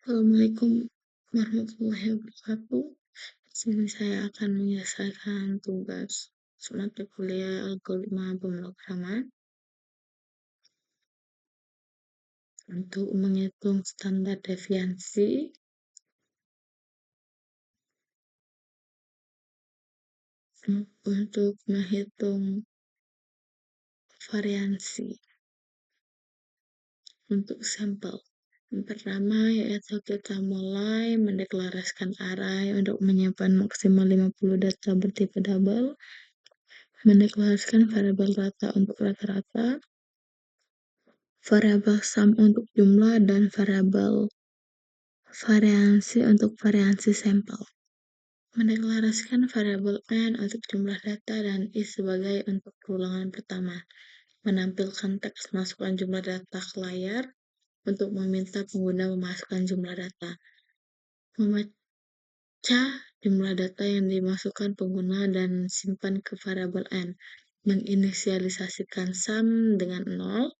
Assalamualaikum warahmatullahi wabarakatuh. Di sini saya akan menyelesaikan tugas mata kuliah algoritma pemrograman untuk menghitung standar deviasi, untuk menghitung variansi untuk sampel. Yang pertama yaitu kita mulai mendeklarasikan array untuk menyimpan maksimal 50 data bertipe double, mendeklarasikan variabel rata untuk rata-rata, variabel sum untuk jumlah, dan variabel variansi untuk variansi sampel. Mendeklarasikan variabel n untuk jumlah data dan i sebagai untuk perulangan pertama. Menampilkan teks masukkan jumlah data ke layar untuk meminta pengguna memasukkan jumlah data. Membaca jumlah data yang dimasukkan pengguna dan simpan ke variabel n. Menginisialisasikan sum dengan 0.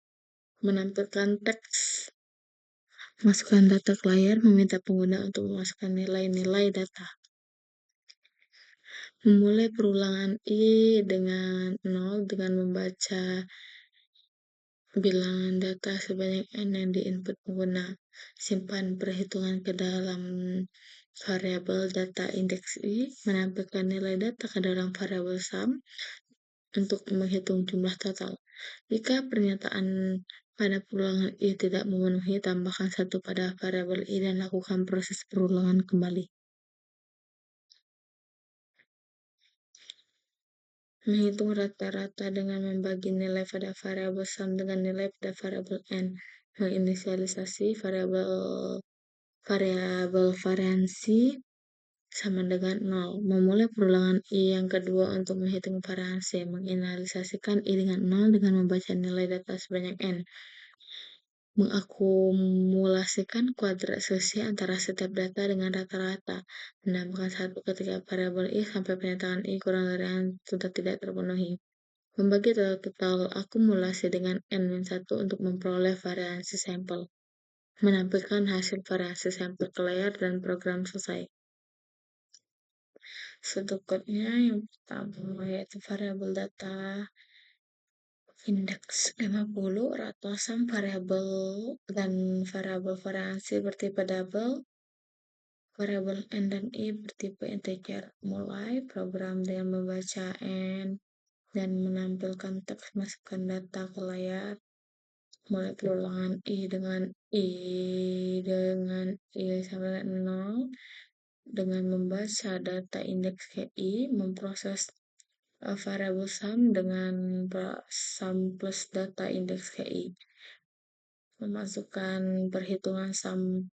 Menampilkan teks masukkan data ke layar, meminta pengguna untuk memasukkan nilai-nilai data. Memulai perulangan i dengan 0 dengan membaca bilangan data sebanyak n yang diinput pengguna. Simpan perhitungan ke dalam variabel data indeks i, menampilkan nilai data ke dalam variabel sum untuk menghitung jumlah total. Jika pernyataan pada perulangan i tidak memenuhi, tambahkan 1 pada variabel i dan lakukan proses perulangan kembali. Menghitung rata-rata dengan membagi nilai pada variabel sum dengan nilai pada variabel n. Menginisialisasi variabel variansi sama dengan 0. Memulai perulangan i yang kedua untuk menghitung variansi. Menginisialisasikan i dengan 0 dengan membaca nilai data sebanyak n. Mengakumulasikan kuadrat selisih antara setiap data dengan rata-rata. Menambahkan 1 ketika variabel i sampai pernyataan i kurang dari yang sudah tidak terpenuhi. Membagi total akumulasi dengan n-1 untuk memperoleh variansi sampel. Menampilkan hasil variansi sampel ke layar dan program selesai. Sedikitnya yang pertama yaitu variabel data indeks 50, rata sum variabel dan variabel variansi bertipe double, variabel n dan i bertipe integer. Mulai program dengan membaca n dan menampilkan teks masukkan data ke layar. Mulai perulangan i dengan i sama dengan 0 dengan membaca data indeks i, memproses variabel sum dengan sum plus data indeks i, memasukkan perhitungan sum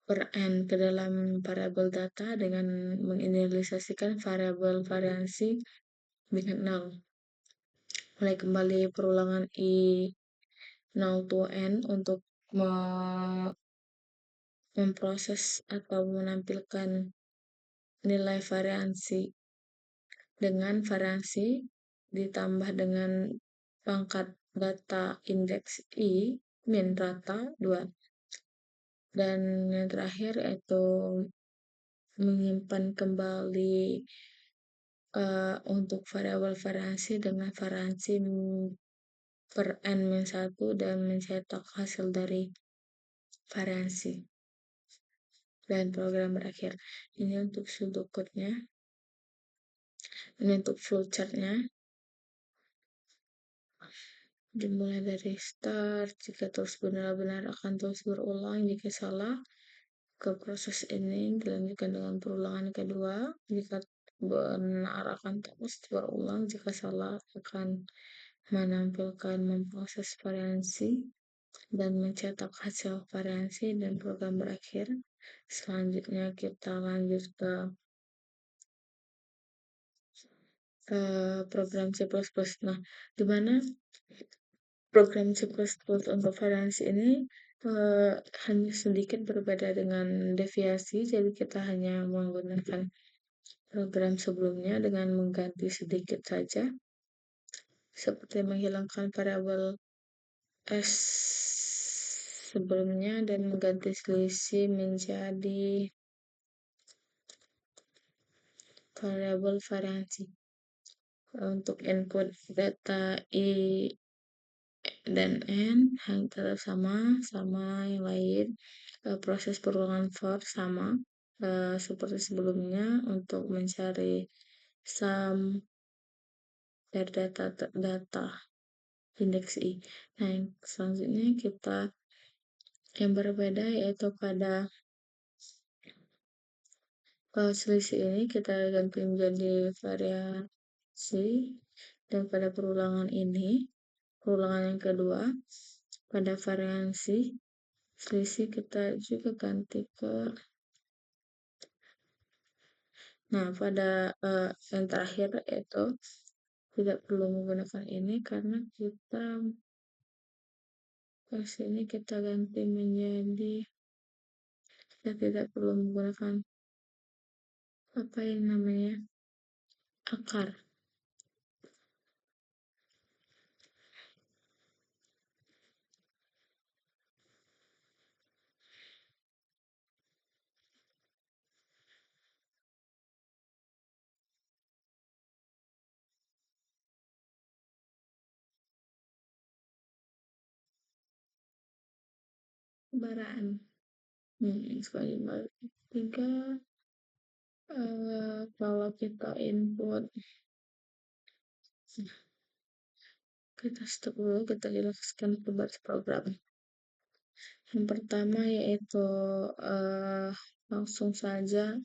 per n ke dalam variabel data dengan menginisialisasikan variabel variansi dengan 0. Mulai kembali perulangan i 0 to n untuk memproses atau menampilkan nilai variansi dengan variansi ditambah dengan pangkat data indeks i min rata 2. Dan yang terakhir yaitu menyimpan kembali untuk variabel variansi dengan variansi per n-1 dan mencetak hasil dari variansi. Dan program berakhir. Ini untuk sudut code-nya. Ini untuk flowchart-nya. Dimulai dari start, jika terus benar-benar akan terus berulang, jika salah ke proses ini dilanjutkan dengan perulangan kedua, jika benar akan terus berulang, jika salah akan menampilkan memproses variansi dan mencetak hasil variansi dan program berakhir. Selanjutnya kita lanjut ke program C++. Nah, di mana program C++ untuk variansi ini hanya sedikit berbeda dengan deviasi, jadi kita hanya menggunakan program sebelumnya dengan mengganti sedikit saja, seperti menghilangkan variabel s sebelumnya dan mengganti selisih menjadi variabel variansi. Untuk input data I dan N hanya tetap sama yang lain. Proses perulangan for sama seperti sebelumnya untuk mencari sum dari data indeks I. Nah, yang selanjutnya yang berbeda yaitu pada selisih ini kita ganti menjadi variasi, dan pada perulangan yang kedua, pada variasi selisih kita juga ganti ke, nah pada yang terakhir yaitu tidak perlu menggunakan ini karena kita sini kita ganti menjadi kita tidak perlu menggunakan apa yang namanya akar. Baraan sebagai tiga. Kalau kita input, kita stop dulu, kita jelaskan pembatas program. Yang pertama yaitu langsung saja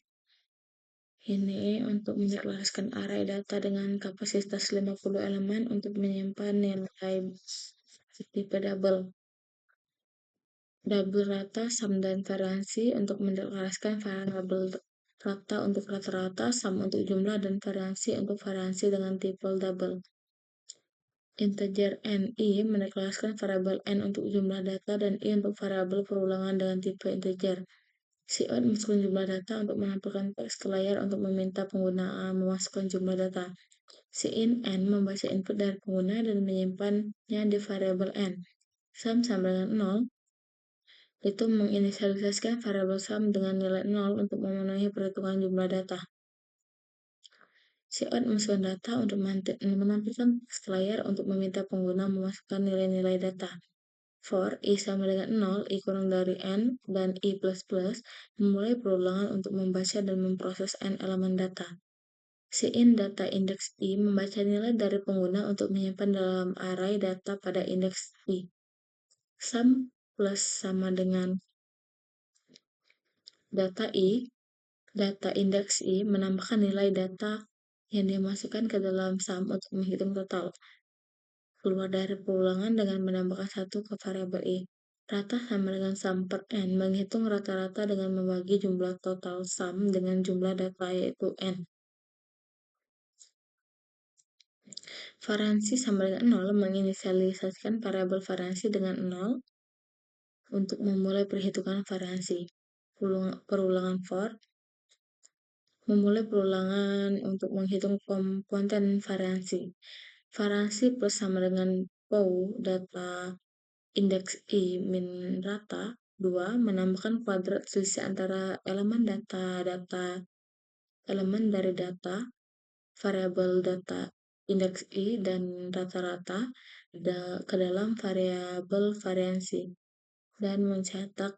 ini untuk mendeklarasikan array data dengan kapasitas 50 elemen untuk menyimpan nilai tipe double rata, sum dan variansi untuk mendeklarasikan variabel rata untuk rata-rata, sum untuk jumlah, dan variansi untuk variansi dengan tipe double. Integer n i mendeklarasikan variabel n untuk jumlah data dan i untuk variabel perulangan dengan tipe integer. Cout memasukkan jumlah data untuk menampilkan teks ke layar untuk meminta pengguna memasukkan jumlah data. Cin n membaca input dari pengguna dan menyimpannya di variabel n. Sum sama dengan 0 itu menginisialisasikan variabel sum dengan nilai 0 untuk memenuhi perhitungan jumlah data. Cout memasukkan data untuk menampilkan teks ke layar untuk meminta pengguna memasukkan nilai-nilai data. For i sama dengan 0, i kurang dari n, dan i++ memulai perulangan untuk membaca dan memproses n elemen data. Cin data indeks i membaca nilai dari pengguna untuk menyimpan dalam array data pada indeks i. Sum plus sama dengan data indeks i menambahkan nilai data yang dimasukkan ke dalam sum untuk menghitung total. Keluar dari perulangan dengan menambahkan 1 ke variabel i. Rata sama dengan sum per n, menghitung rata-rata dengan membagi jumlah total sum dengan jumlah data yaitu n. Variansi sama dengan 0, menginisialisasikan variabel variansi dengan 0 untuk memulai perhitungan variansi. Perulangan for memulai perulangan untuk menghitung komponen variansi. Variansi plus sama dengan POW data indeks i min rata 2 menambahkan kuadrat selisih antara elemen elemen dari data variabel data indeks i dan rata-rata ke dalam variabel variansi dan mencetak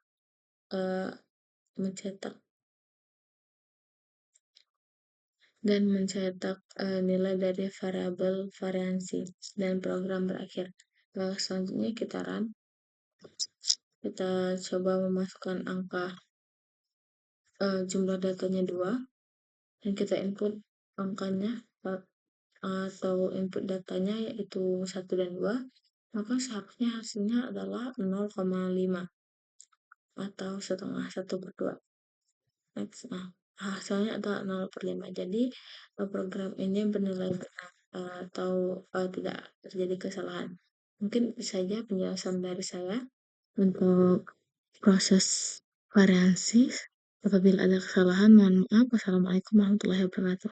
nilai dari variabel variansi dan program berakhir. Selanjutnya kita run. Kita coba memasukkan angka jumlah datanya 2 dan kita input angkanya atau input datanya yaitu 1 dan 2, maka seharusnya hasilnya adalah 0,5 atau setengah 1/2. Hasilnya adalah 0/5. Jadi program ini bernilai benar atau tidak terjadi kesalahan. Mungkin itu saja penjelasan dari saya untuk proses variansi. Apabila ada kesalahan, mohon maaf. Wassalamualaikum warahmatullahi wabarakatuh.